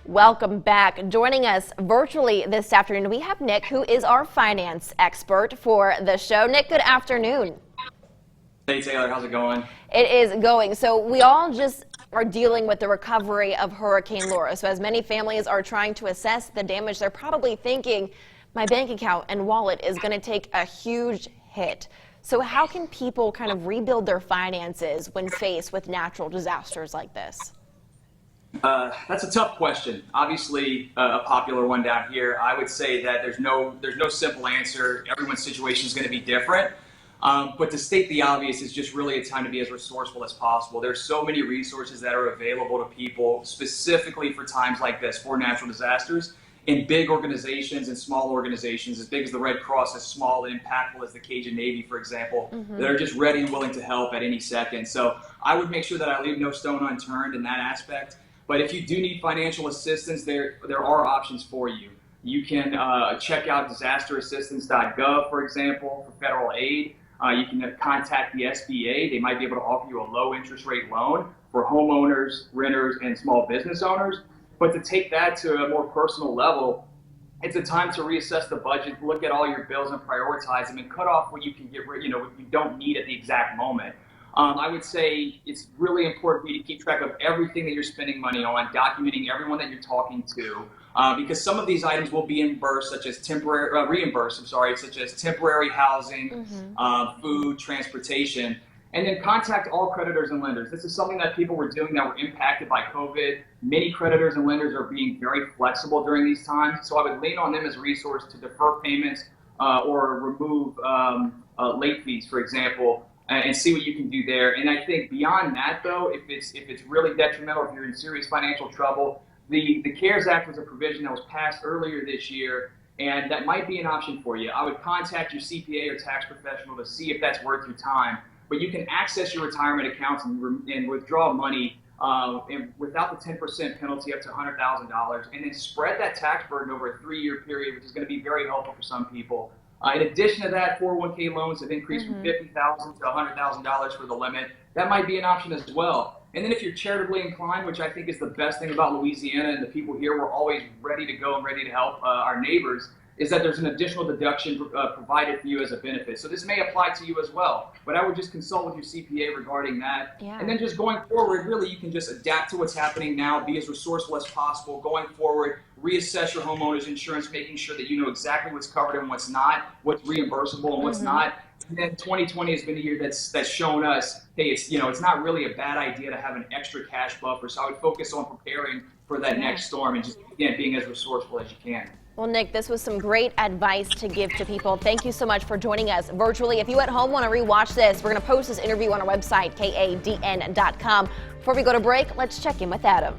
Welcome back. Joining us virtually this afternoon, we have Nick, who is our finance expert for the show. Nick, good afternoon. Hey Taylor, how's it going? It is going. So we all just are dealing with the recovery of Hurricane Laura. So as many families are trying to assess the damage, they're probably thinking, my bank account and wallet is going to take a huge hit. So how can people kind of rebuild their finances when faced with natural disasters like this? That's a tough question. Obviously, a popular one down here. I would say that there's no simple answer. Everyone's situation is going to be different. But to state the obvious, is just really a time to be as resourceful as possible. There's so many resources that are available to people specifically for times like this, for natural disasters, in big organizations and small organizations, as big as the Red Cross, as small and impactful as the Cajun Navy, for example, that are just ready and willing to help at any second. So I would make sure that I leave no stone unturned in that aspect. But if you do need financial assistance, there are options for you. You can check out disasterassistance.gov, for example, for federal aid. You can contact the SBA. They might be able to offer you a low interest rate loan for homeowners, renters, and small business owners. But to take that to a more personal level, it's a time to reassess the budget, look at all your bills and prioritize them, and cut off what you can get rid, what you don't need at the exact moment. I would say it's really important for you to keep track of everything that you're spending money on, documenting everyone that you're talking to, because some of these items will be reimbursed, such as temporary housing, food, transportation, and then contact all creditors and lenders. This is something that people were doing that were impacted by COVID. Many creditors and lenders are being very flexible during these times, so I would lean on them as a resource to defer payments or remove late fees, for example, and see what you can do there. And I think beyond that, though, if it's really detrimental, if you're in serious financial trouble, the CARES Act was a provision that was passed earlier this year, and that might be an option for you. I would contact your CPA or tax professional to see if that's worth your time. But you can access your retirement accounts and withdraw money without the 10% penalty up to $100,000, and then spread that tax burden over a 3-year period, which is going to be very helpful for some people. In addition to that, 401k loans have increased from $50,000 to $100,000 for the limit. That might be an option as well. And then if you're charitably inclined, which I think is the best thing about Louisiana and the people here, we're always ready to go and ready to help our neighbors, is that there's an additional deduction provided for you as a benefit. So this may apply to you as well, but I would just consult with your CPA regarding that. Yeah. And then just going forward, really, you can just adapt to what's happening now, be as resourceful as possible. Going forward, reassess your homeowner's insurance, making sure that you know exactly what's covered and what's not, what's reimbursable and what's not. And then 2020 has been a year that's shown us, hey, it's not really a bad idea to have an extra cash buffer. So I would focus on preparing for that next storm and just, again, being as resourceful as you can. Well, Nick, this was some great advice to give to people. Thank you so much for joining us virtually. If you at home want to rewatch this, we're going to post this interview on our website, kadn.com. Before we go to break, let's check in with Adam.